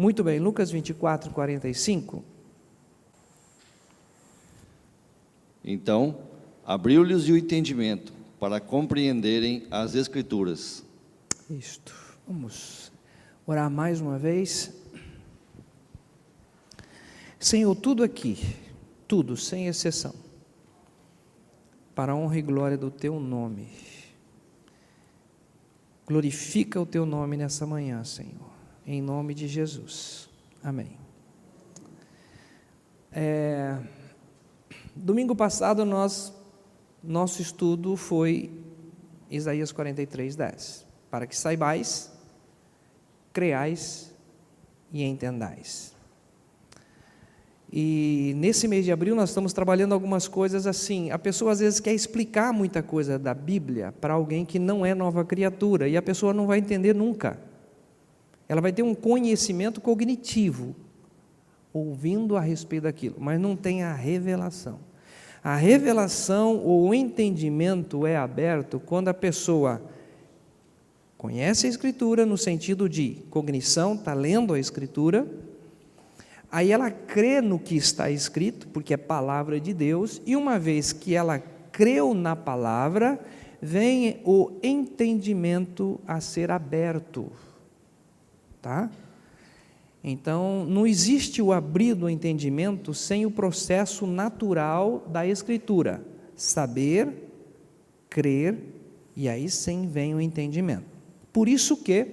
Muito bem, Lucas 24, 45. Então, abriu-lhes o entendimento para compreenderem as Escrituras. Isto. Vamos orar mais uma vez. Senhor, tudo aqui, tudo, sem exceção, para a honra e glória do Teu nome. Glorifica o Teu nome nessa manhã, Senhor, em nome de Jesus. Amém. Domingo passado, nosso estudo foi Isaías 43, 10. Para que saibais, creais e entendais. E nesse mês de abril nós estamos trabalhando algumas coisas assim. A pessoa às vezes quer explicar muita coisa da Bíblia para alguém que não é nova criatura, e a pessoa não vai entender nunca. Ela vai ter um conhecimento cognitivo, ouvindo a respeito daquilo, mas não tem a revelação. A revelação ou o entendimento é aberto quando a pessoa conhece a Escritura no sentido de cognição, está lendo a Escritura, aí ela crê no que está escrito, porque é palavra de Deus, e uma vez que ela creu na palavra, vem o entendimento a ser aberto, tá? Então, não existe o abrir do entendimento sem o processo natural da Escritura, saber, crer, e aí sim vem o entendimento. Por isso que,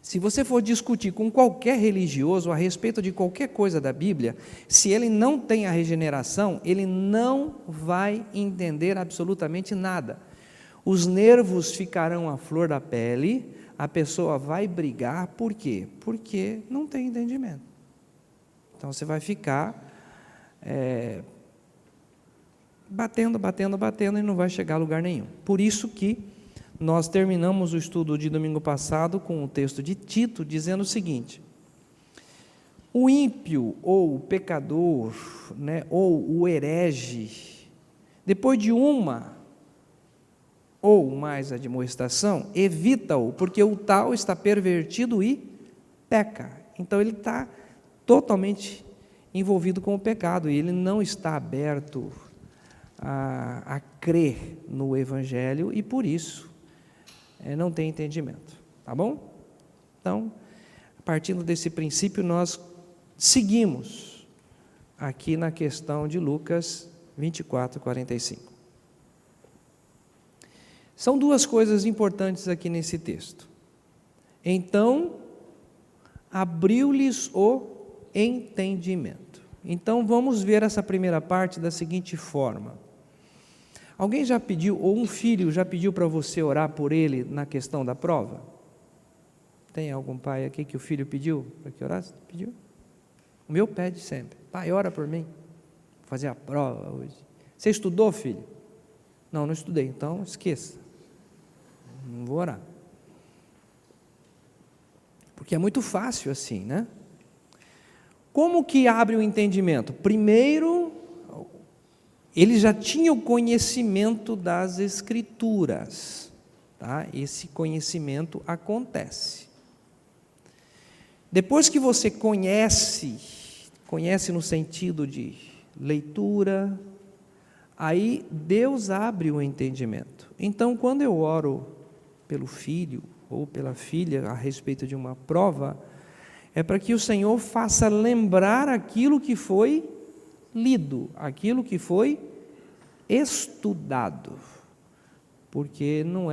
se você for discutir com qualquer religioso a respeito de qualquer coisa da Bíblia, se ele não tem a regeneração, ele não vai entender absolutamente nada. Os nervos ficarão à flor da pele, a pessoa vai brigar, por quê? Porque não tem entendimento. Então você vai ficar batendo e não vai chegar a lugar nenhum. Por isso que nós terminamos o estudo de domingo passado com o texto de Tito, dizendo o seguinte: o ímpio ou o pecador, ou o herege, depois de uma ou mais admoestação, evita-o, porque o tal está pervertido e peca. Então ele está totalmente envolvido com o pecado, e ele não está aberto a crer no Evangelho, e por isso não tem entendimento, tá bom? Então, partindo desse princípio, nós seguimos aqui na questão de Lucas 24, 45. São duas coisas importantes aqui nesse texto. Então, abriu-lhes o entendimento. Então, vamos ver essa primeira parte da seguinte forma. Alguém já pediu, ou um filho já pediu para você orar por ele na questão da prova? Tem algum pai aqui que o filho pediu para que orasse? Pediu? O meu pede sempre: pai, ora por mim, vou fazer a prova hoje. Você estudou, filho? Não, não estudei, então esqueça. Não vou orar. Porque é muito fácil assim, né? Como que abre o entendimento? Primeiro, ele já tinha o conhecimento das Escrituras, tá? Esse conhecimento acontece. Depois que você conhece no sentido de leitura, aí Deus abre o entendimento. Então, quando eu oro pelo filho ou pela filha a respeito de uma prova, é para que o Senhor faça lembrar aquilo que foi lido, aquilo que foi estudado, porque não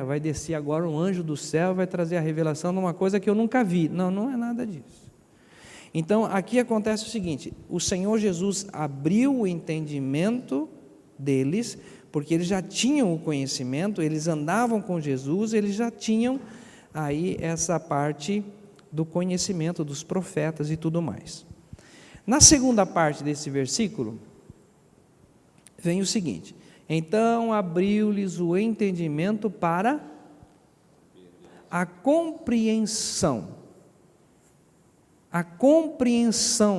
vai descer agora um anjo do céu e vai trazer a revelação de uma coisa que eu nunca vi. Não, não é nada disso. Então, aqui acontece o seguinte: o Senhor Jesus abriu o entendimento deles, porque eles já tinham o conhecimento, eles andavam com Jesus, eles já tinham aí essa parte do conhecimento dos profetas e tudo mais. Na segunda parte desse versículo, vem o seguinte: então abriu-lhes o entendimento para a compreensão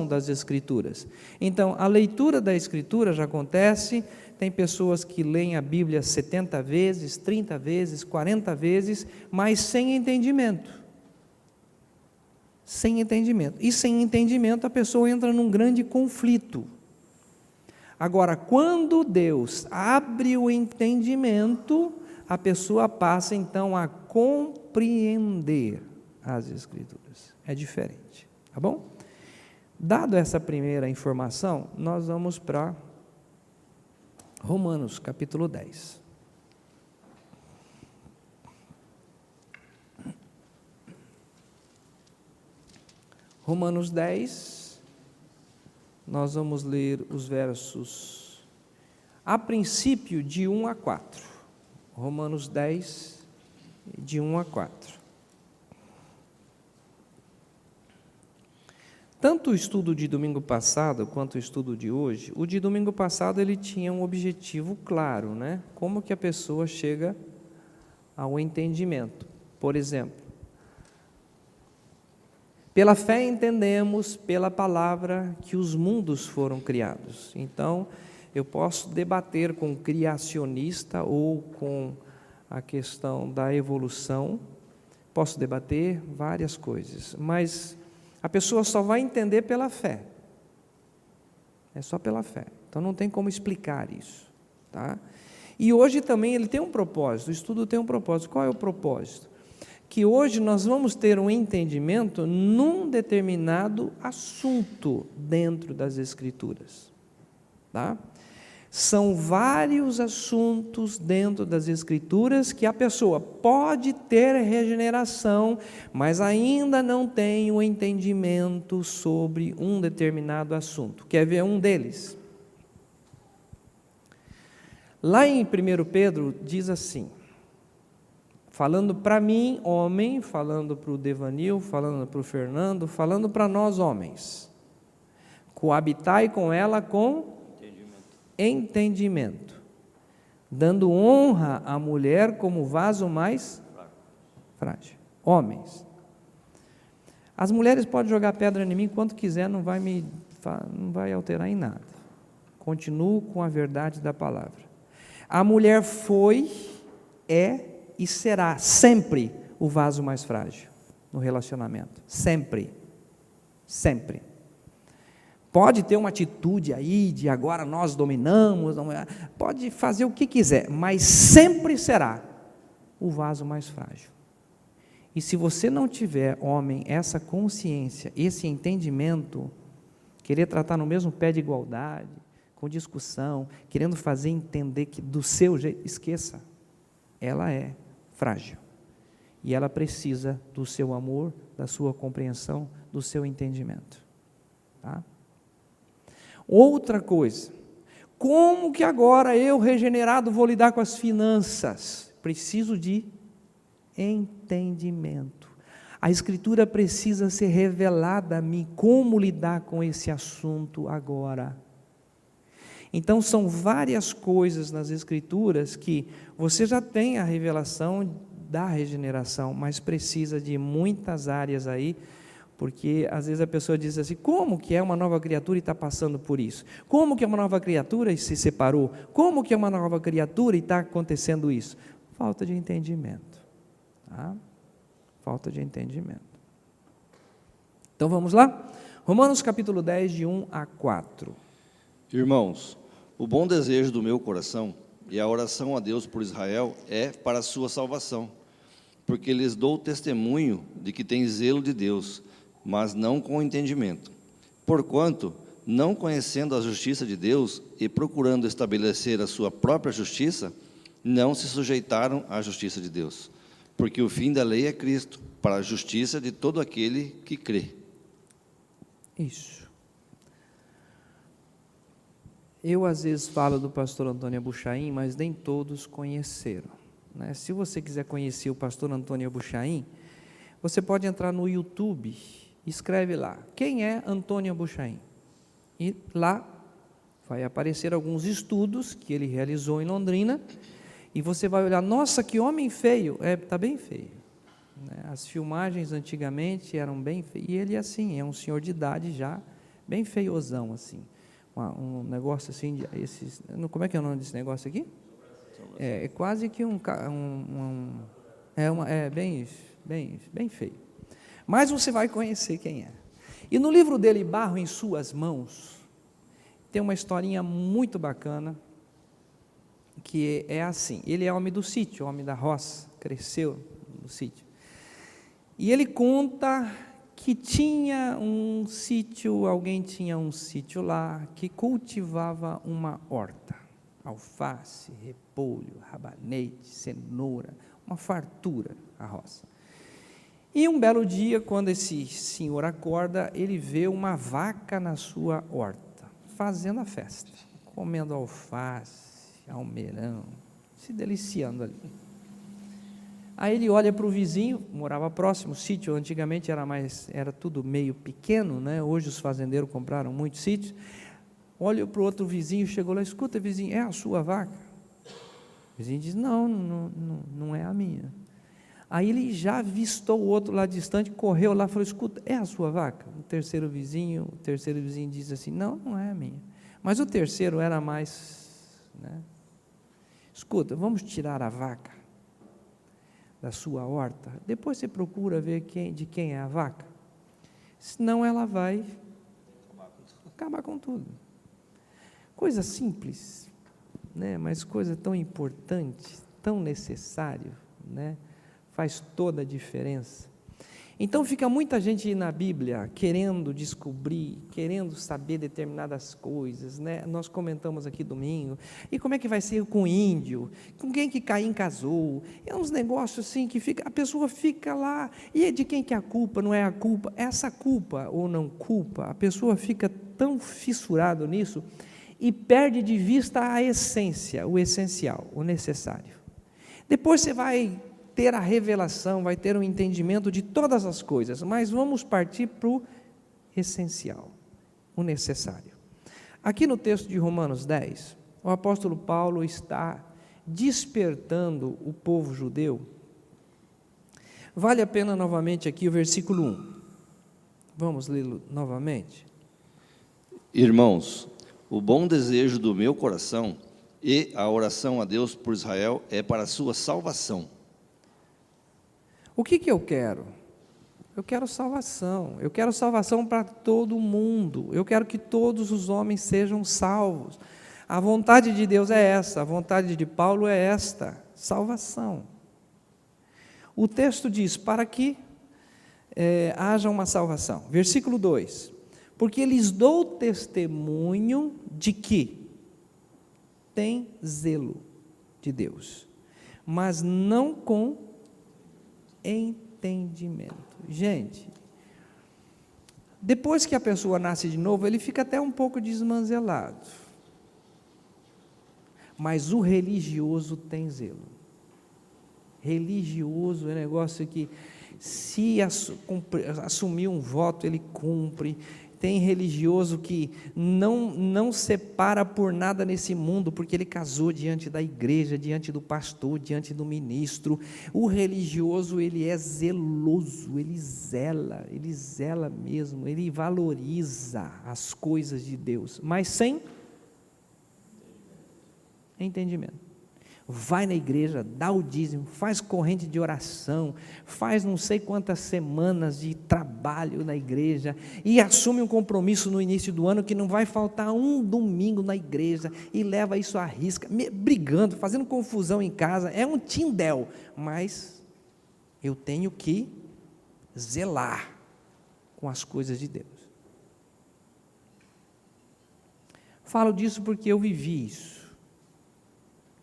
das Escrituras. Então, a leitura da Escritura já acontece. Tem pessoas que leem a Bíblia 70 vezes, 30 vezes, 40 vezes, mas sem entendimento. Sem entendimento. E sem entendimento a pessoa entra num grande conflito. Agora, quando Deus abre o entendimento, a pessoa passa então a compreender as Escrituras. É diferente, tá bom? Dado essa primeira informação, nós vamos para Romanos, capítulo 10. Romanos 10, nós vamos ler os versos, a princípio, de 1 a 4. Romanos 10, de 1 a 4. Tanto o estudo de domingo passado, quanto o estudo de hoje, o de domingo passado ele tinha um objetivo claro, né? Como que a pessoa chega ao entendimento. Por exemplo, pela fé entendemos, pela palavra, que os mundos foram criados. Então, eu posso debater com o criacionista ou com a questão da evolução, posso debater várias coisas, mas a pessoa só vai entender pela fé. É só pela fé. Então, não tem como explicar isso, tá? E hoje também ele tem um propósito, o estudo tem um propósito. Qual é o propósito? Que hoje nós vamos ter um entendimento num determinado assunto dentro das Escrituras, tá? São vários assuntos dentro das Escrituras que a pessoa pode ter regeneração, mas ainda não tem o entendimento sobre um determinado assunto. Quer ver um deles? Lá em 1 Pedro diz assim, falando para mim, homem, falando para o Devanil, falando para o Fernando, falando para nós, homens. Coabitai com ela com entendimento, dando honra à mulher como vaso mais frágil. Homens. As mulheres podem jogar pedra em mim quanto quiser, não vai alterar em nada. Continuo com a verdade da palavra. A mulher foi, é e será sempre o vaso mais frágil no relacionamento. Sempre. Sempre. Pode ter uma atitude aí de agora nós dominamos, pode fazer o que quiser, mas sempre será o vaso mais frágil. E se você não tiver, homem, essa consciência, esse entendimento, querer tratar no mesmo pé de igualdade, com discussão, querendo fazer entender que do seu jeito, esqueça, ela é frágil. E ela precisa do seu amor, da sua compreensão, do seu entendimento. Tá? Outra coisa, como que agora eu, regenerado, vou lidar com as finanças? Preciso de entendimento. A Escritura precisa ser revelada a mim, como lidar com esse assunto agora. Então, são várias coisas nas Escrituras que você já tem a revelação da regeneração, mas precisa de muitas áreas aí, porque às vezes a pessoa diz assim, como que é uma nova criatura e está passando por isso? Como que é uma nova criatura e se separou? Como que é uma nova criatura e está acontecendo isso? Falta de entendimento. Tá? Falta de entendimento. Então vamos lá? Romanos capítulo 10, de 1 a 4. Irmãos, o bom desejo do meu coração e a oração a Deus por Israel é para a sua salvação, porque lhes dou testemunho de que tem zelo de Deus, mas não com entendimento. Porquanto, não conhecendo a justiça de Deus e procurando estabelecer a sua própria justiça, não se sujeitaram à justiça de Deus. Porque o fim da lei é Cristo, para a justiça de todo aquele que crê. Isso. Eu às vezes falo do pastor Antônio Abuchaim, mas nem todos conheceram. Né? Se você quiser conhecer o pastor Antônio Abuchaim, você pode entrar no YouTube, escreve lá, quem é Antônio Abuchaim? E lá vai aparecer alguns estudos que ele realizou em Londrina, e você vai olhar, nossa, que homem feio, está bem feio. Né? As filmagens antigamente eram bem feias, e ele assim, é um senhor de idade já, bem feiozão assim, um negócio assim, como é que é o nome desse negócio aqui? É quase que bem feio. Mas você vai conhecer quem é. E no livro dele, Barro em Suas Mãos, tem uma historinha muito bacana, que é assim: ele é homem do sítio, homem da roça, cresceu no sítio. E ele conta que tinha um sítio, alguém tinha um sítio lá, que cultivava uma horta, alface, repolho, rabanete, cenoura, uma fartura a roça. E um belo dia, quando esse senhor acorda, ele vê uma vaca na sua horta, fazendo a festa, comendo alface, almeirão, se deliciando ali. Aí ele olha para o vizinho, morava próximo, o sítio antigamente era tudo meio pequeno, né? Hoje os fazendeiros compraram muitos sítios. Olha para o outro vizinho, chegou lá: escuta, vizinho, é a sua vaca? O vizinho diz: não é a minha. Aí ele já avistou o outro lá distante, correu lá e falou: escuta, é a sua vaca? O terceiro vizinho diz assim: não é a minha. Mas o terceiro era mais, né? Escuta, vamos tirar a vaca da sua horta, depois você procura ver de quem é a vaca, senão ela vai acabar com tudo. Coisa simples, né? Mas coisa tão importante, tão necessário, né? Faz toda a diferença. Então fica muita gente na Bíblia querendo descobrir, querendo saber determinadas coisas, né? Nós comentamos aqui domingo, e como é que vai ser com o índio, com quem que Caim casou, é uns negócios assim que a pessoa fica lá, e é de quem que é a culpa, não é a culpa, essa culpa ou não culpa, a pessoa fica tão fissurado nisso, e perde de vista a essência, o essencial, o necessário. Depois você vai ter a revelação, vai ter um entendimento de todas as coisas, mas vamos partir para o essencial, o necessário. Aqui no texto de Romanos 10, o apóstolo Paulo está despertando o povo judeu. Vale a pena novamente aqui o versículo 1. Vamos lê-lo novamente. Irmãos, o bom desejo do meu coração e a oração a Deus por Israel é para a sua salvação. O que eu quero? Eu quero salvação para todo mundo, eu quero que todos os homens sejam salvos. A vontade de Deus é essa, a vontade de Paulo é esta, salvação. O texto diz: para que haja uma salvação. Versículo 2: porque lhes dou testemunho de que tem zelo de Deus, mas não com entendimento. Gente, depois que a pessoa nasce de novo, ele fica até um pouco desmanzelado, mas o religioso tem zelo. Religioso é um negócio que, se assumir um voto, ele cumpre. Tem religioso que não separa por nada nesse mundo, porque ele casou diante da igreja, diante do pastor, diante do ministro. O religioso, ele é zeloso, ele zela mesmo, ele valoriza as coisas de Deus, mas sem entendimento. Vai na igreja, dá o dízimo, faz corrente de oração, faz não sei quantas semanas de trabalho na igreja, e assume um compromisso no início do ano que não vai faltar um domingo na igreja, e leva isso à risca, brigando, fazendo confusão em casa, é um tindel, mas eu tenho que zelar com as coisas de Deus. Falo disso porque eu vivi isso.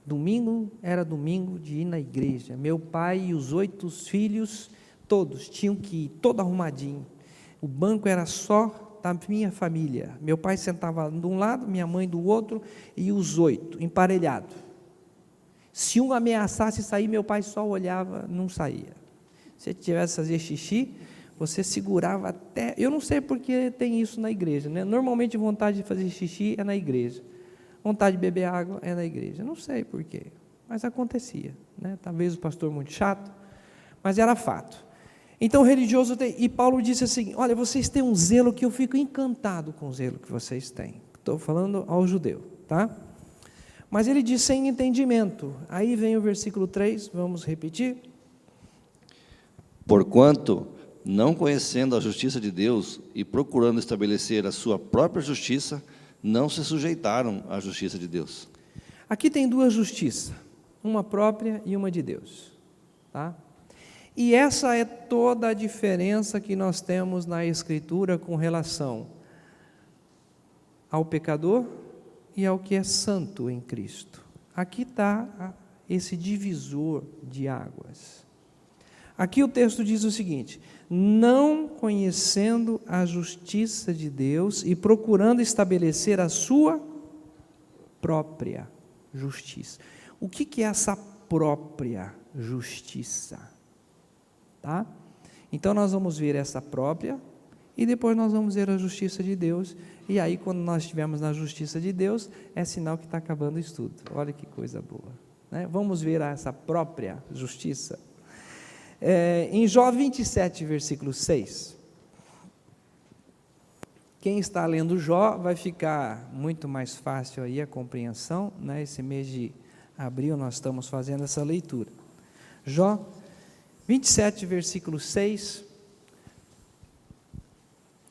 Domingo era domingo de ir na igreja. Meu pai e os 8 filhos, todos tinham que ir, todo arrumadinho. O banco era só da minha família. Meu pai sentava de um lado, minha mãe do outro, e os 8, emparelhado. Se um ameaçasse sair, meu pai só olhava, não saía. Se tivesse fazer xixi, você segurava até... Eu não sei porque tem isso na igreja, né? Normalmente vontade de fazer xixi é na igreja. Vontade de beber água é na igreja, não sei porquê, mas acontecia, né? Talvez o pastor muito chato, mas era fato. Então o religioso tem, e Paulo disse assim: olha, vocês têm um zelo que eu fico encantado com o zelo que vocês têm. Estou falando ao judeu, tá? Mas ele diz sem entendimento. Aí vem o versículo 3, vamos repetir. Porquanto não conhecendo a justiça de Deus e procurando estabelecer a sua própria justiça, não se sujeitaram à justiça de Deus. Aqui tem duas justiças, uma própria e uma de Deus, tá? E essa é toda a diferença que nós temos na Escritura com relação ao pecador e ao que é santo em Cristo. Aqui está esse divisor de águas. Aqui o texto diz o seguinte: não conhecendo a justiça de Deus e procurando estabelecer a sua própria justiça. O que é essa própria justiça? Tá? Então nós vamos ver essa própria e depois nós vamos ver a justiça de Deus. E aí, quando nós estivermos na justiça de Deus, é sinal que está acabando o estudo. Olha que coisa boa, né? Vamos ver essa própria justiça. Em Jó 27, versículo 6. Quem está lendo Jó vai ficar muito mais fácil aí a compreensão, né? Esse mês de abril nós estamos fazendo essa leitura. Jó 27, versículo 6.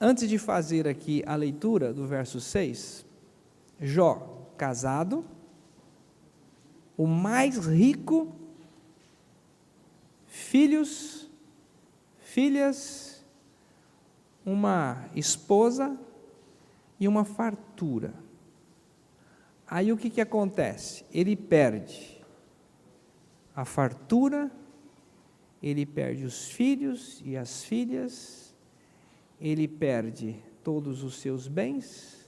Antes de fazer aqui a leitura do verso 6, Jó, casado, o mais rico, filhos, filhas, uma esposa e uma fartura. Aí o que acontece? Ele perde a fartura, ele perde os filhos e as filhas, ele perde todos os seus bens,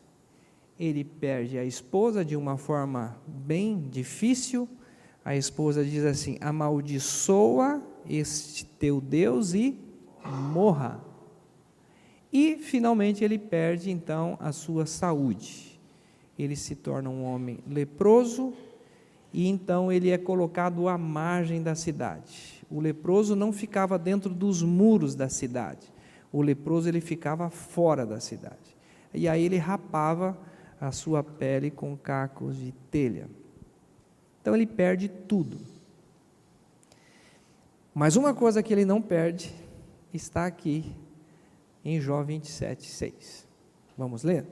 ele perde a esposa de uma forma bem difícil. A esposa diz assim: amaldiçoa este teu Deus e morra. E finalmente ele perde então a sua saúde, ele se torna um homem leproso e então ele é colocado à margem da cidade. O leproso não ficava dentro dos muros da cidade, o leproso ele ficava fora da cidade, e aí ele rapava a sua pele com cacos de telha. Então ele perde tudo. Mas uma coisa que ele não perde está aqui em Jó 27, 6. Vamos ler?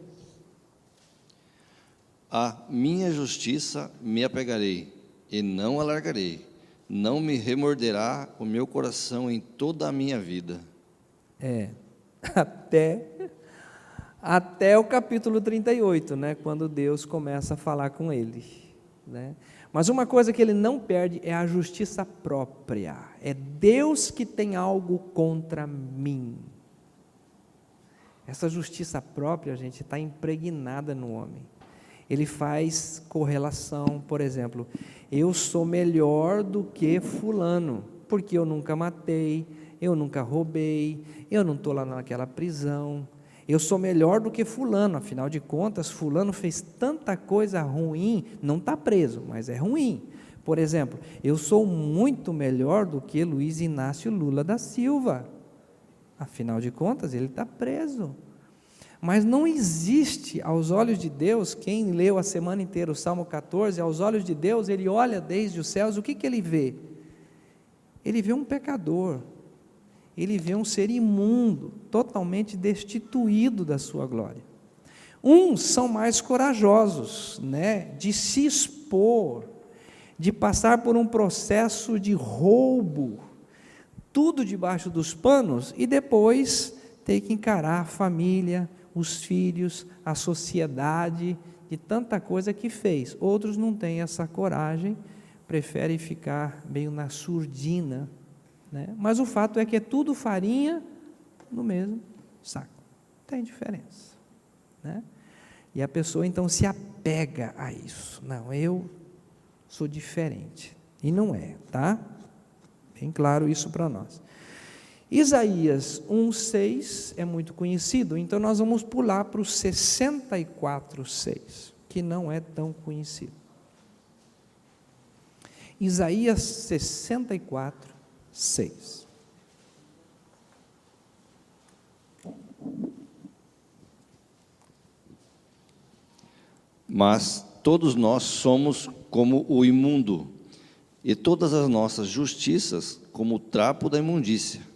À minha justiça me apegarei e não alargarei, não me remorderá o meu coração em toda a minha vida. Até o capítulo 38, né, quando Deus começa a falar com ele, né? Mas uma coisa que ele não perde é a justiça própria. É Deus que tem algo contra mim. Essa justiça própria, gente, está impregnada no homem. Ele faz correlação, por exemplo, eu sou melhor do que fulano, porque eu nunca matei, eu nunca roubei, eu não estou lá naquela prisão, eu sou melhor do que fulano, afinal de contas, fulano fez tanta coisa ruim, não está preso, mas é ruim. Por exemplo, eu sou muito melhor do que Luiz Inácio Lula da Silva, afinal de contas, ele está preso. Mas não existe, aos olhos de Deus, quem leu a semana inteira o Salmo 14, aos olhos de Deus, ele olha desde os céus, o que ele vê? Ele vê um pecador, ele vê um ser imundo, totalmente destituído da sua glória. Uns são mais corajosos, né, de se expor, de passar por um processo de roubo, tudo debaixo dos panos, e depois ter que encarar a família, os filhos, a sociedade, de tanta coisa que fez. Outros não têm essa coragem, preferem ficar meio na surdina, né? Mas o fato é que é tudo farinha no mesmo saco, não tem diferença, né? E a pessoa então se apega a isso. Não, eu sou diferente, e não é, tá? Bem claro isso para nós. Isaías 1,6 é muito conhecido, então nós vamos pular para o 64,6, que não é tão conhecido. Isaías 64,6. Mas todos nós somos como o imundo, e todas as nossas justiças como o trapo da imundícia.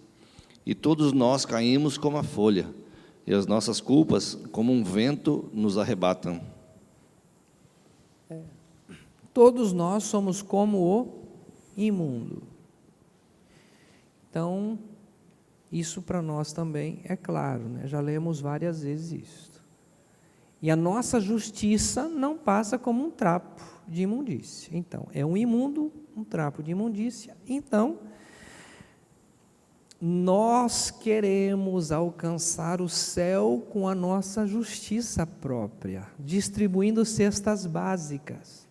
e todos nós caímos como a folha, e as nossas culpas, como um vento, nos arrebatam. Todos nós somos como o imundo. Então, isso para nós também é claro, né? Já lemos várias vezes isso. E a nossa justiça não passa como um trapo de imundícia. Então, é um imundo, um trapo de imundícia. Então, nós queremos alcançar o céu com a nossa justiça própria, distribuindo cestas básicas.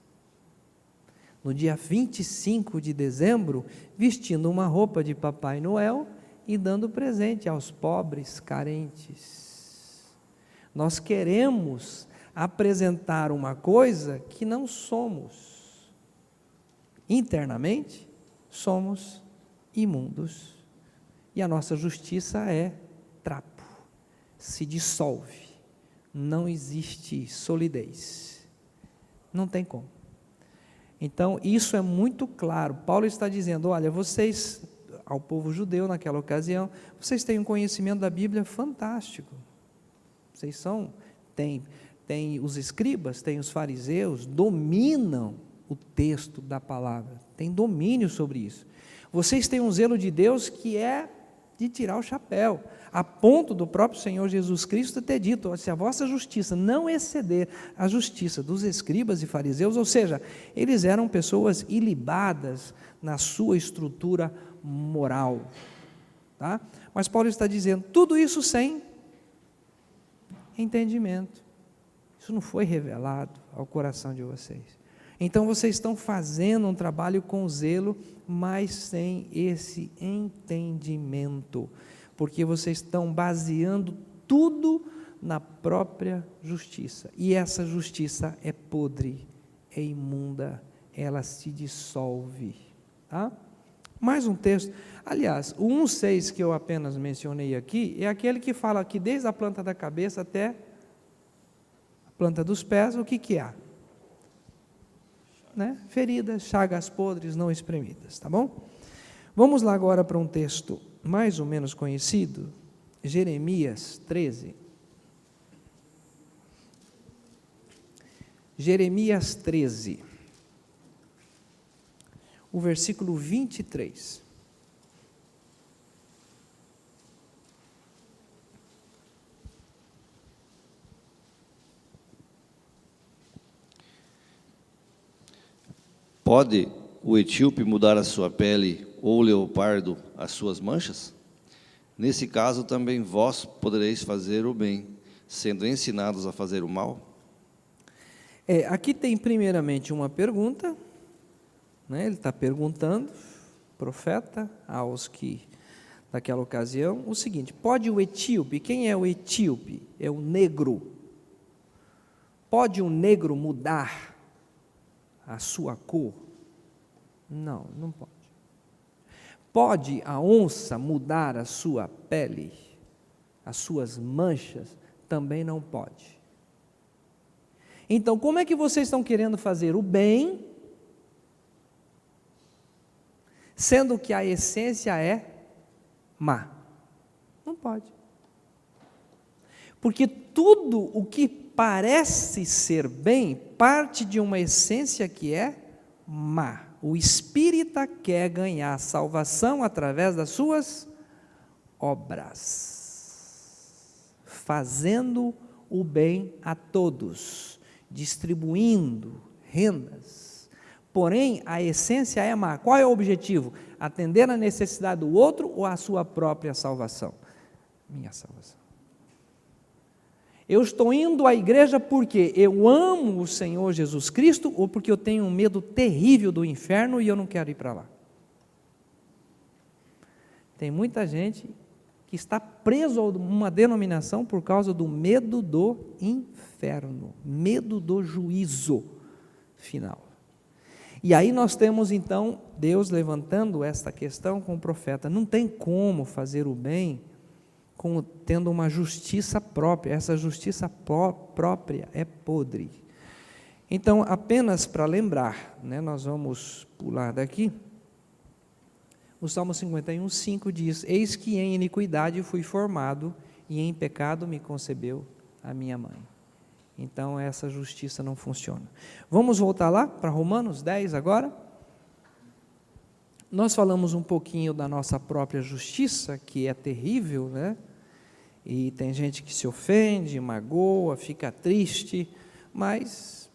No dia 25 de dezembro, vestindo uma roupa de Papai Noel e dando presente aos pobres, carentes. Nós queremos apresentar uma coisa que não somos. Internamente, somos imundos. E a nossa justiça é trapo, se dissolve, não existe solidez, não tem como. Então, isso é muito claro. Paulo está dizendo, olha, vocês, ao povo judeu naquela ocasião, vocês têm um conhecimento da Bíblia fantástico. Vocês tem os escribas, tem os fariseus, dominam o texto da palavra, têm domínio sobre isso. Vocês têm um zelo de Deus que é de tirar o chapéu, a ponto do próprio Senhor Jesus Cristo ter dito, se a vossa justiça não exceder a justiça dos escribas e fariseus, ou seja, eles eram pessoas ilibadas na sua estrutura moral, tá? Mas Paulo está dizendo, tudo isso sem entendimento, isso não foi revelado ao coração de vocês. Então vocês estão fazendo um trabalho com zelo, mas sem esse entendimento, porque vocês estão baseando tudo na própria justiça, e essa justiça é podre, é imunda, ela se dissolve, tá? Mais um texto, aliás, o 1,6 que eu apenas mencionei aqui, é aquele que fala que desde a planta da cabeça até a planta dos pés, o que há? Né? Feridas, chagas podres não espremidas, tá bom? Vamos lá agora para um texto mais ou menos conhecido, Jeremias 13. Jeremias 13, o versículo 23. Pode o etíope mudar a sua pele, ou o leopardo as suas manchas? Nesse caso também vós podereis fazer o bem, sendo ensinados a fazer o mal? Aqui tem primeiramente uma pergunta, né? Ele está perguntando, profeta, aos que, naquela ocasião, o seguinte, pode o etíope, quem é o etíope? É o negro. Pode o negro mudar a sua cor? Não, não pode. Pode a onça mudar a sua pele, as suas manchas? Também não pode. Então, como é que vocês estão querendo fazer o bem, sendo que a essência é má? Não pode. Porque tudo o que parece ser bem, parte de uma essência que é má. O espírita quer ganhar salvação através das suas obras, fazendo o bem a todos, distribuindo rendas. Porém, a essência é má. Qual é o objetivo? Atender a necessidade do outro ou a sua própria salvação? Minha salvação. Eu estou indo à igreja porque eu amo o Senhor Jesus Cristo ou porque eu tenho um medo terrível do inferno e eu não quero ir para lá? Tem muita gente que está preso a uma denominação por causa do medo do inferno, medo do juízo final. E aí nós temos então Deus levantando esta questão com o profeta, não tem como fazer o bem tendo uma justiça própria, essa justiça própria é podre. Então, apenas para lembrar, né, nós vamos pular daqui, O Salmo 51, 5 diz: eis que em iniquidade fui formado, e em pecado me concebeu a minha mãe. Então essa justiça não funciona. Vamos voltar lá para Romanos 10 agora? Nós falamos um pouquinho da nossa própria justiça, que é terrível, né? E tem gente que se ofende, magoa, fica triste, mas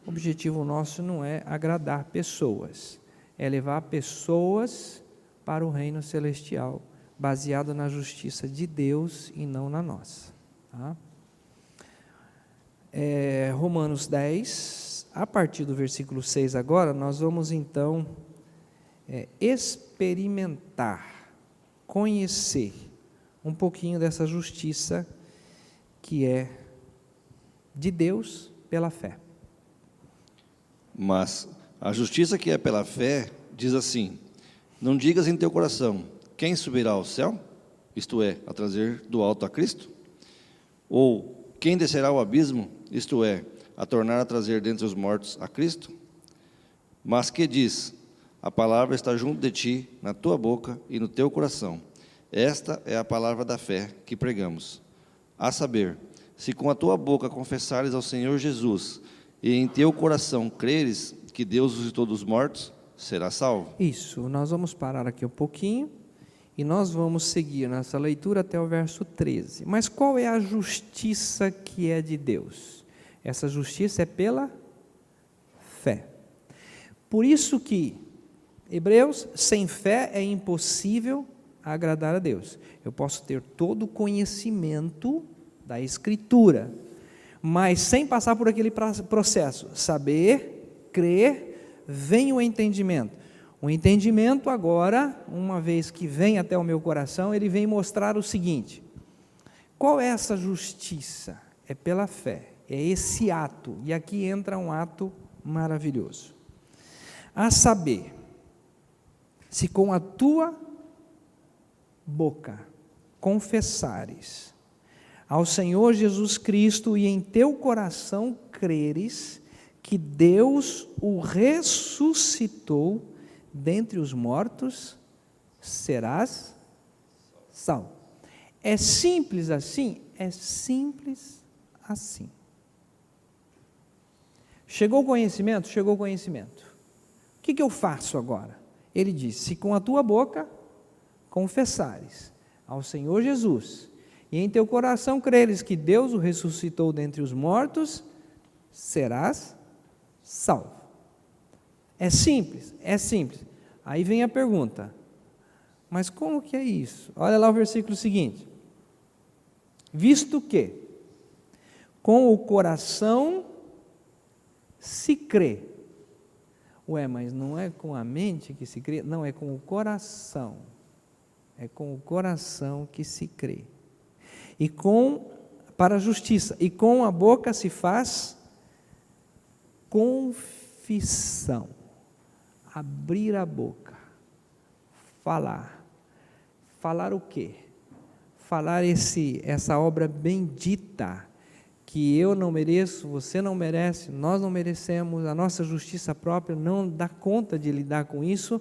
o objetivo nosso não é agradar pessoas, é levar pessoas para o reino celestial, baseado na justiça de Deus e não na nossa. Tá? Romanos 10, a partir do versículo 6 agora, nós vamos então experimentar, conhecer um pouquinho dessa justiça que é de Deus pela fé. Mas a justiça que é pela fé diz assim: não digas em teu coração, quem subirá ao céu? Isto é, a trazer do alto a Cristo? Ou quem descerá ao abismo? Isto é, a tornar a trazer dentre os mortos a Cristo? Mas que diz? A palavra está junto de ti, na tua boca e no teu coração. Esta é a palavra da fé que pregamos. A saber, se com a tua boca confessares ao Senhor Jesus, e em teu coração creres que Deus ressuscitou dos mortos, serás salvo. Isso, nós vamos parar aqui um pouquinho, e nós vamos seguir nessa leitura até o verso 13. Mas qual é a justiça que é de Deus? Essa justiça é pela fé. Por isso que, Hebreus, sem fé é impossível agradar a Deus. Eu posso ter todo o conhecimento da Escritura, mas sem passar por aquele processo, saber, crer, vem o entendimento. O entendimento agora, uma vez que vem até o meu coração, ele vem mostrar o seguinte: qual é essa justiça? É pela fé, é esse ato, e aqui entra um ato maravilhoso. A saber, se com a tua boca confessares ao Senhor Jesus Cristo e em teu coração creres que Deus o ressuscitou dentre os mortos, serás salvo. É simples assim? É simples assim. Chegou o conhecimento? Chegou o conhecimento. O que eu faço agora? Ele diz: se com a tua boca confessares ao Senhor Jesus e em teu coração creres que Deus o ressuscitou dentre os mortos, serás salvo. É simples, é simples. Aí vem a pergunta: mas como que é isso? Olha lá o versículo seguinte: visto que com o coração se crê. Ué, mas não é com a mente que se crê? Não, é com o coração. É com o coração que se crê. E para a justiça, e com a boca se faz confissão. Abrir a boca, falar. Falar o quê? Falar essa obra bendita, que eu não mereço, você não merece, nós não merecemos, a nossa justiça própria não dá conta de lidar com isso,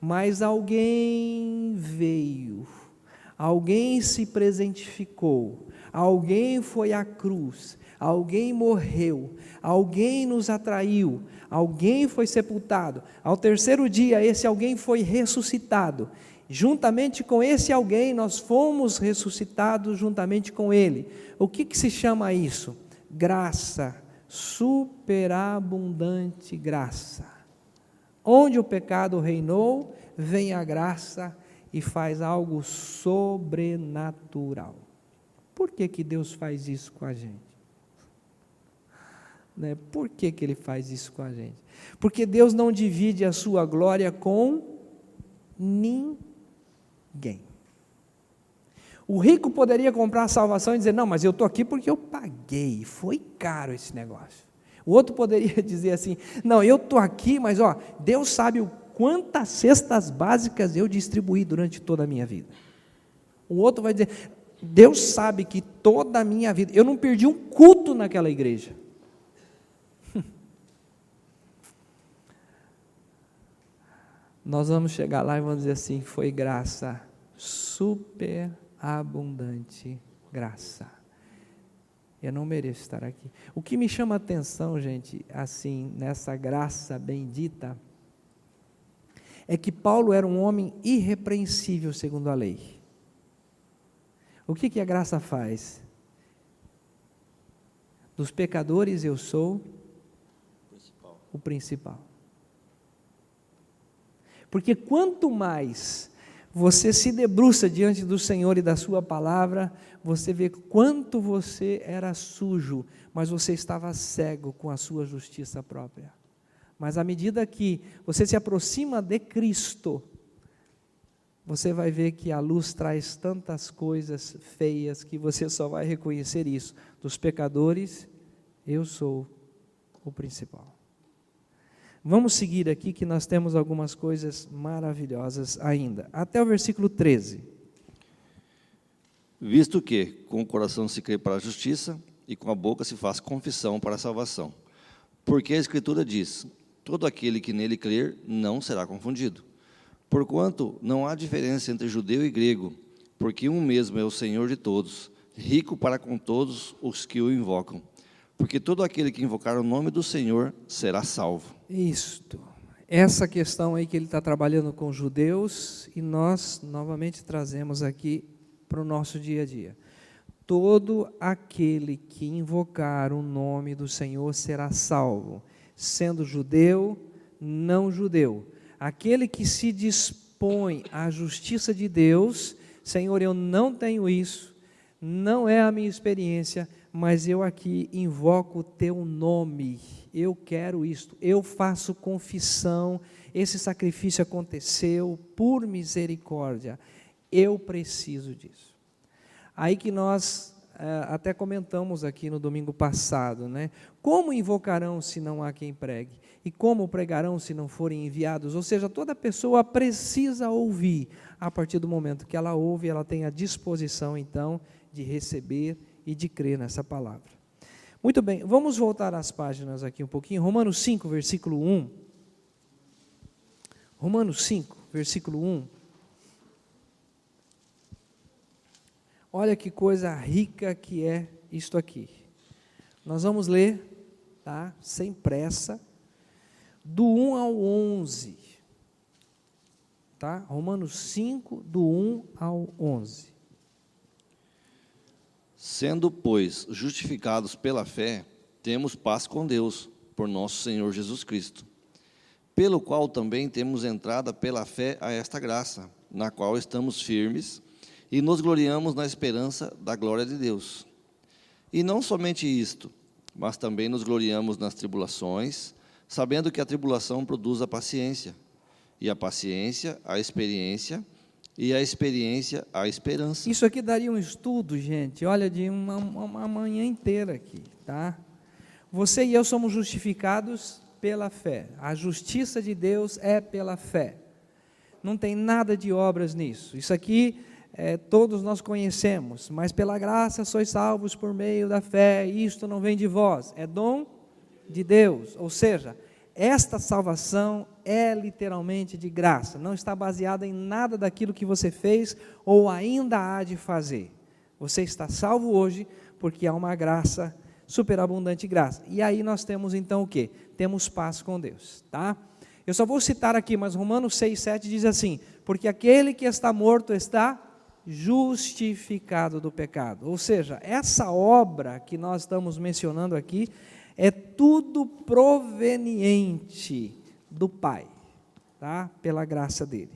mas alguém veio, alguém se presentificou, alguém foi à cruz, alguém morreu, alguém nos atraiu, alguém foi sepultado, ao terceiro dia esse alguém foi ressuscitado, juntamente com esse alguém nós fomos ressuscitados juntamente com ele. O que se chama isso? Graça, superabundante graça. Onde o pecado reinou, vem a graça e faz algo sobrenatural. Por que Deus faz isso com a gente? Né? Por que Ele faz isso com a gente? Porque Deus não divide a sua glória com ninguém. O rico poderia comprar a salvação e dizer: não, mas eu estou aqui porque eu paguei, foi caro esse negócio. O outro poderia dizer assim: não, eu estou aqui, mas Deus sabe o quantas cestas básicas eu distribuí durante toda a minha vida. O outro vai dizer: Deus sabe que toda a minha vida, eu não perdi um culto naquela igreja. nós vamos chegar lá e vamos dizer assim: foi graça, superabundante graça. Eu não mereço estar aqui. O que me chama a atenção, gente, assim, nessa graça bendita, é que Paulo era um homem irrepreensível segundo a lei. O que a graça faz? Dos pecadores eu sou o principal. Porque quanto mais você se debruça diante do Senhor e da sua palavra, você vê quanto você era sujo, mas você estava cego com a sua justiça própria. Mas à medida que você se aproxima de Cristo, você vai ver que a luz traz tantas coisas feias que você só vai reconhecer isso. Dos pecadores, eu sou o principal. Vamos seguir aqui que nós temos algumas coisas maravilhosas ainda. Até o versículo 13. Visto que com o coração se crê para a justiça e com a boca se faz confissão para a salvação. Porque a Escritura diz: todo aquele que nele crer não será confundido. Porquanto não há diferença entre judeu e grego, porque um mesmo é o Senhor de todos, rico para com todos os que o invocam. Porque todo aquele que invocar o nome do Senhor será salvo. Isto, essa questão aí que ele está trabalhando com os judeus, e nós novamente trazemos aqui para o nosso dia a dia. Todo aquele que invocar o nome do Senhor será salvo, sendo judeu, não judeu. Aquele que se dispõe à justiça de Deus, Senhor, eu não tenho isso, não é a minha experiência, mas eu aqui invoco o teu nome, eu quero isto, eu faço confissão, esse sacrifício aconteceu por misericórdia, eu preciso disso. Aí que nós até comentamos aqui no domingo passado, né? Como invocarão se não há quem pregue? E como pregarão se não forem enviados? Ou seja, toda pessoa precisa ouvir. A partir do momento que ela ouve, ela tem a disposição, então, de receber e de crer nessa palavra. Muito bem, vamos voltar às páginas aqui um pouquinho. Romanos 5, versículo 1. Romanos 5, versículo 1. Olha que coisa rica que é isto aqui. Nós vamos ler, tá? Sem pressa, do 1 ao 11. Tá? Romanos 5, do 1 ao 11. Sendo, pois, justificados pela fé, temos paz com Deus, por nosso Senhor Jesus Cristo, pelo qual também temos entrada pela fé a esta graça, na qual estamos firmes e nos gloriamos na esperança da glória de Deus. E não somente isto, mas também nos gloriamos nas tribulações, sabendo que a tribulação produz a paciência, e a paciência, a experiência, e a experiência, a esperança. Isso aqui daria um estudo, gente, olha, de uma manhã inteira aqui, tá? Você e eu somos justificados pela fé. A justiça de Deus é pela fé. Não tem nada de obras nisso. Isso aqui todos nós conhecemos, mas pela graça sois salvos por meio da fé, e isto não vem de vós, é dom de Deus. Ou seja, esta salvação é literalmente de graça, não está baseada em nada daquilo que você fez ou ainda há de fazer. Você está salvo hoje porque há uma graça, superabundante graça. E aí nós temos então o quê? Temos paz com Deus, tá? Eu só vou citar aqui, mas Romanos 6,7 diz assim: porque aquele que está morto está justificado do pecado. Ou seja, essa obra que nós estamos mencionando aqui é tudo proveniente do Pai, tá? Pela graça dele.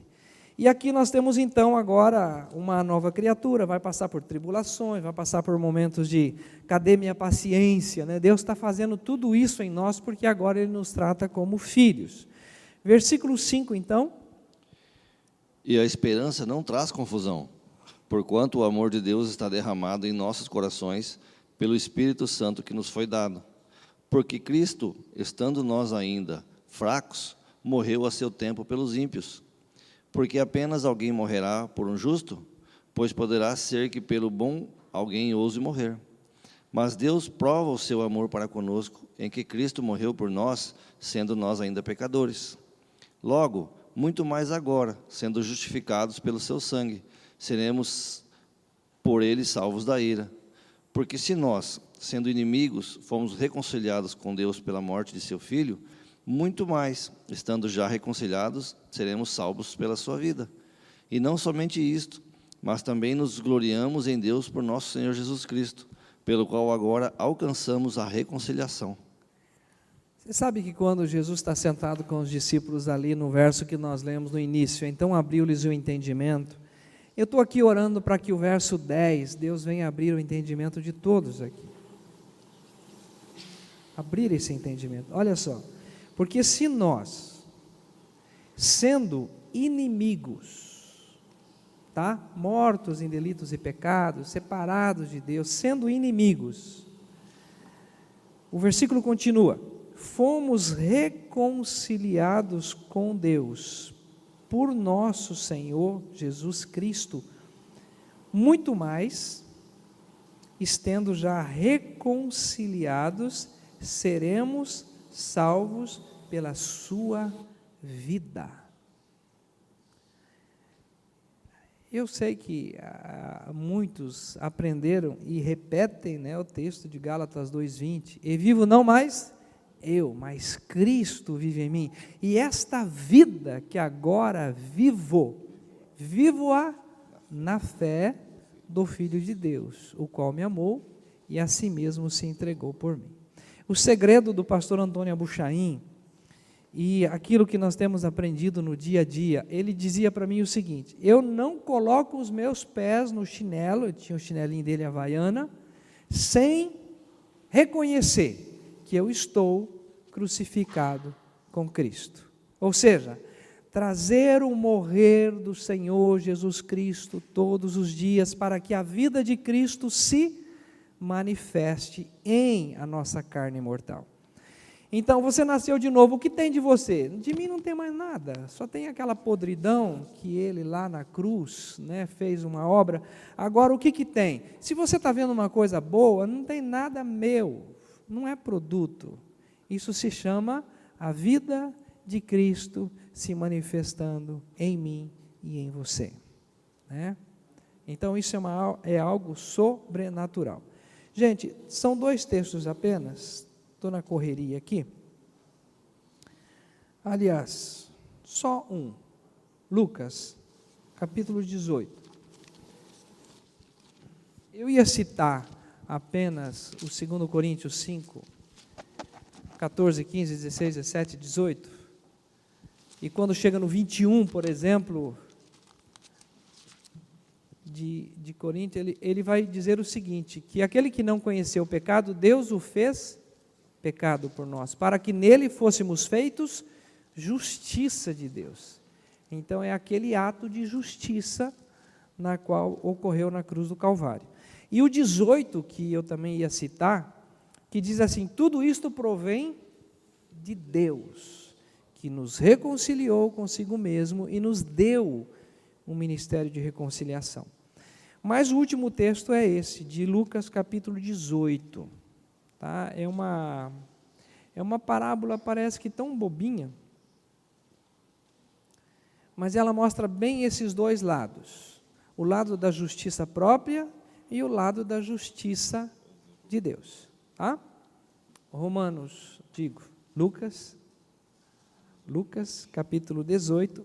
E aqui nós temos então agora uma nova criatura, vai passar por tribulações, vai passar por momentos de cadê minha paciência, né? Deus está fazendo tudo isso em nós porque agora Ele nos trata como filhos. Versículo 5 então. E a esperança não traz confusão, porquanto o amor de Deus está derramado em nossos corações pelo Espírito Santo que nos foi dado. Porque Cristo, estando nós ainda fracos, morreu a seu tempo pelos ímpios. Porque apenas alguém morrerá por um justo, pois poderá ser que pelo bom alguém ouse morrer. Mas Deus prova o seu amor para conosco, em que Cristo morreu por nós, sendo nós ainda pecadores. Logo, muito mais agora, sendo justificados pelo seu sangue, seremos por ele salvos da ira. Porque se nós, sendo inimigos, fomos reconciliados com Deus pela morte de seu Filho, muito mais, estando já reconciliados, seremos salvos pela sua vida. E não somente isto, mas também nos gloriamos em Deus por nosso Senhor Jesus Cristo, pelo qual agora alcançamos a reconciliação. Você sabe que quando Jesus está sentado com os discípulos ali no verso que nós lemos no início, então abriu-lhes o entendimento. Eu estou aqui orando para que o verso 10, Deus venha abrir o entendimento de todos aqui. Abrir esse entendimento. Olha só, porque se nós, sendo inimigos, tá? Mortos em delitos e pecados, separados de Deus, sendo inimigos, o versículo continua: fomos reconciliados com Deus por nosso Senhor Jesus Cristo, muito mais, estando já reconciliados, seremos salvos pela sua vida. Eu sei que muitos aprenderam e repetem, né, o texto de Gálatas 2:20, e vivo não mais eu, mas Cristo vive em mim, e esta vida que agora vivo-a na fé do Filho de Deus, o qual me amou e a si mesmo se entregou por mim. O segredo do pastor Antônio Abuchaim, e aquilo que nós temos aprendido no dia a dia, ele dizia para mim o seguinte: eu não coloco os meus pés no chinelo, eu tinha o chinelinho dele havaiana, sem reconhecer que eu estou crucificado com Cristo. Ou seja, trazer o morrer do Senhor Jesus Cristo todos os dias, para que a vida de Cristo se manifeste em a nossa carne mortal. Então, você nasceu de novo, o que tem de você? De mim não tem mais nada, só tem aquela podridão que ele lá na cruz, né, fez uma obra. Agora, o que tem? Se você está vendo uma coisa boa, não tem nada meu, não é produto. Isso se chama a vida de Cristo se manifestando em mim e em você, né? Então, isso é algo sobrenatural. Gente, são 2 textos apenas, estou na correria aqui. Aliás, só um. Lucas, capítulo 18. Eu ia citar apenas o 2 Coríntios 5, 14, 15, 16, 17, 18. E quando chega no 21, por exemplo, de Coríntios, ele vai dizer o seguinte, que aquele que não conheceu o pecado, Deus o fez pecado por nós, para que nele fôssemos feitos justiça de Deus. Então é aquele ato de justiça na qual ocorreu na cruz do Calvário. E o 18, que eu também ia citar, que diz assim: tudo isto provém de Deus, que nos reconciliou consigo mesmo e nos deu um ministério de reconciliação. Mas o último texto é esse, de Lucas capítulo 18. Tá? É uma parábola, parece que tão bobinha, mas ela mostra bem esses 2 lados, o lado da justiça própria e o lado da justiça de Deus. Tá? Lucas capítulo 18,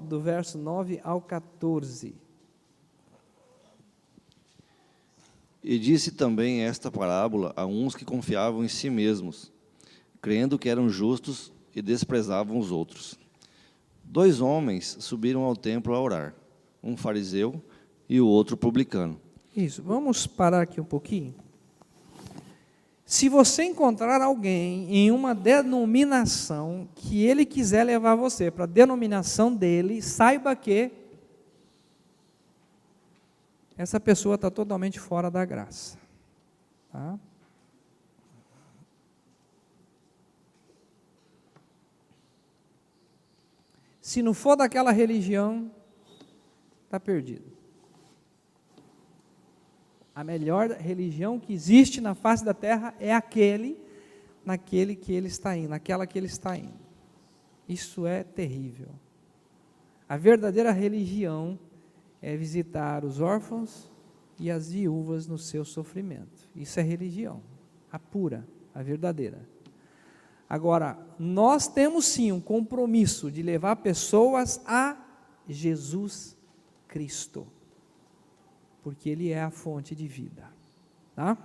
do verso 9 ao 14. E disse também esta parábola a uns que confiavam em si mesmos, crendo que eram justos e desprezavam os outros. 2 homens subiram ao templo a orar, um fariseu e o outro publicano. Isso, vamos parar aqui um pouquinho. Se você encontrar alguém em uma denominação que ele quiser levar você para a denominação dele, saiba que essa pessoa está totalmente fora da graça. Tá? Se não for daquela religião, está perdido. A melhor religião que existe na face da terra é naquele que ele está indo, naquela que ele está indo. Isso é terrível. A verdadeira religião é visitar os órfãos e as viúvas no seu sofrimento. Isso é religião, a pura, a verdadeira. Agora, nós temos sim um compromisso de levar pessoas a Jesus Cristo, porque Ele é a fonte de vida, tá?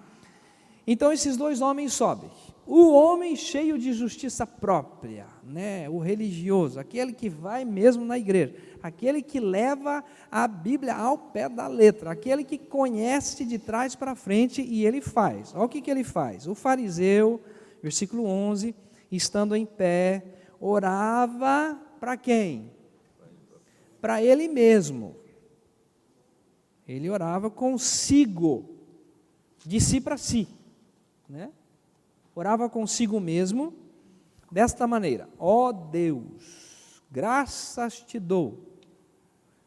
Então esses dois homens sobem. O homem cheio de justiça própria, né? O religioso, aquele que vai mesmo na igreja, aquele que leva a Bíblia ao pé da letra, aquele que conhece de trás para frente e ele faz. Olha o que ele faz. O fariseu, versículo 11, estando em pé, orava para quem? Para ele mesmo. Ele orava consigo, de si para si, né? Orava consigo mesmo, desta maneira: ó Deus, graças te dou,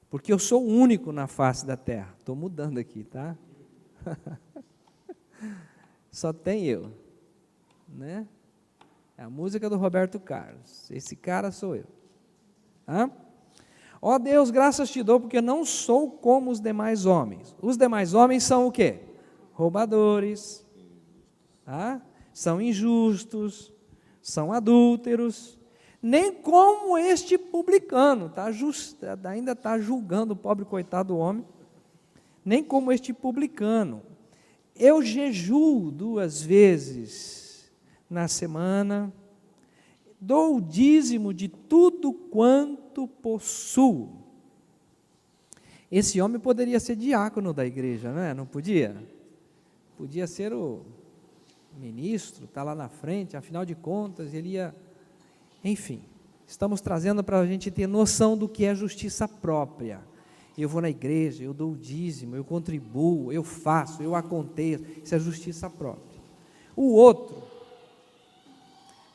porque eu sou o único na face da terra. Estou mudando aqui, tá? Só tem eu, né? É a música do Roberto Carlos. Esse cara sou eu. Tá? Ó Deus, graças te dou, porque não sou como os demais homens. Os demais homens são o quê? Roubadores, tá? São injustos, são adúlteros, nem como este publicano, tá? Ainda está julgando o pobre coitado do homem, nem como este publicano. Eu jejuo 2 vezes na semana, dou o dízimo de tudo quanto possuo. Esse homem poderia ser diácono da igreja, né? Não podia? Podia ser o ministro, está lá na frente, afinal de contas, ele ia... Enfim, estamos trazendo para a gente ter noção do que é justiça própria. Eu vou na igreja, eu dou o dízimo, eu contribuo, eu faço, eu aconteço. Isso é justiça própria. O outro,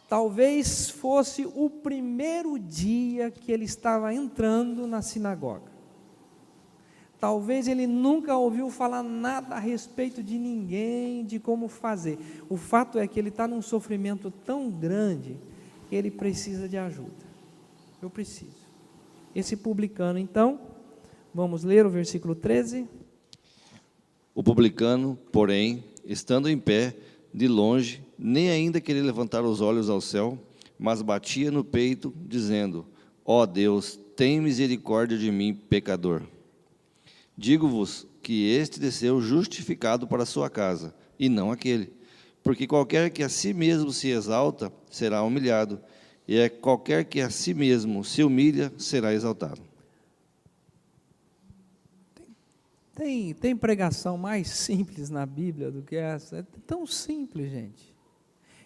talvez fosse o primeiro dia que ele estava entrando na sinagoga. Talvez ele nunca ouviu falar nada a respeito de ninguém, de como fazer. O fato é que ele está num sofrimento tão grande que ele precisa de ajuda. Eu preciso. Esse publicano, então, vamos ler o versículo 13. O publicano, porém, estando em pé, de longe, nem ainda queria levantar os olhos ao céu, mas batia no peito, dizendo: ó Deus, tem misericórdia de mim, pecador. Digo-vos que este desceu justificado para a sua casa, e não aquele. Porque qualquer que a si mesmo se exalta, será humilhado, e qualquer que a si mesmo se humilha, será exaltado. Tem pregação mais simples na Bíblia do que essa? É tão simples, gente.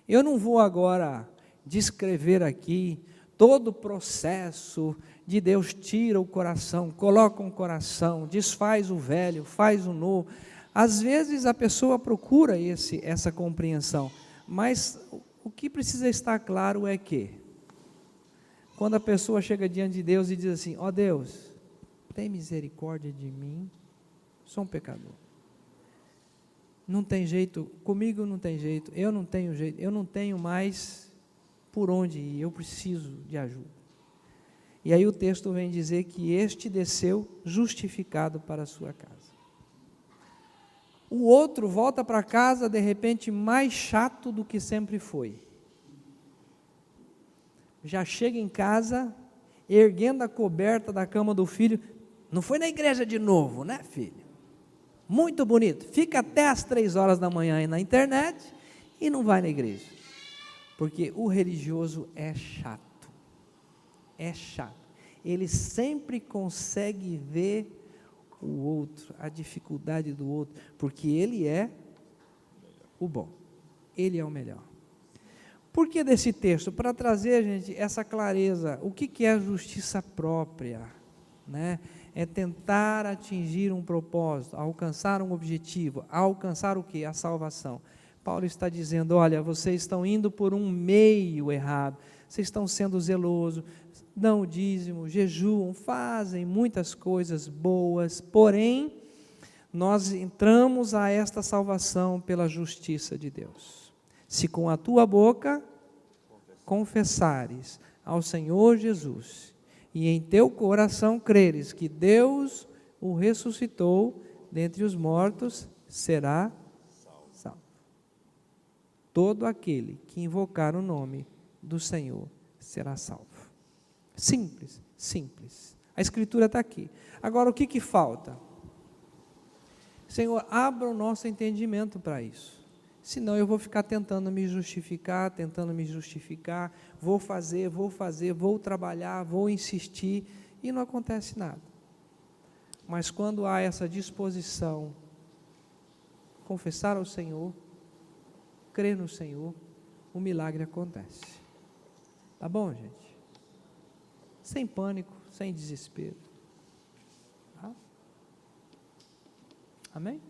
Eu não vou agora descrever aqui todo o processo de Deus tira o coração, coloca um coração, desfaz o velho, faz o novo. Às vezes a pessoa procura essa compreensão, mas o que precisa estar claro é que, quando a pessoa chega diante de Deus e diz assim: ó Deus, tem misericórdia de mim, sou um pecador. Não tem jeito, comigo não tem jeito, eu não tenho jeito, eu não tenho mais por onde ir, eu preciso de ajuda. E aí o texto vem dizer que este desceu justificado para a sua casa. O outro volta para casa, de repente, mais chato do que sempre foi. Já chega em casa, erguendo a coberta da cama do filho. Não foi na igreja de novo, né, filho? Muito bonito. Fica até às 3 horas da manhã aí na internet e não vai na igreja. Porque o religioso é chato. É chato. Ele sempre consegue ver o outro, a dificuldade do outro, porque ele é o bom, ele é o melhor. Por que desse texto? Para trazer, gente, essa clareza. O que é a justiça própria? Né? É tentar atingir um propósito, alcançar um objetivo, alcançar o quê? A salvação. Paulo está dizendo: olha, vocês estão indo por um meio errado, vocês estão sendo zelosos, dão o dízimo, jejuam, fazem muitas coisas boas, porém, nós entramos a esta salvação pela justiça de Deus. Se com a tua boca confessares ao Senhor Jesus, e em teu coração creres que Deus o ressuscitou dentre os mortos, será salvo. Todo aquele que invocar o nome do Senhor será salvo. Simples, simples. A Escritura está aqui. Agora, o que falta? Senhor, abra o nosso entendimento para isso. Senão eu vou ficar tentando me justificar, vou fazer, vou trabalhar, vou insistir, e não acontece nada. Mas quando há essa disposição, confessar ao Senhor, crer no Senhor, o milagre acontece. Tá bom, gente? Sem pânico, sem desespero. Tá? Amém?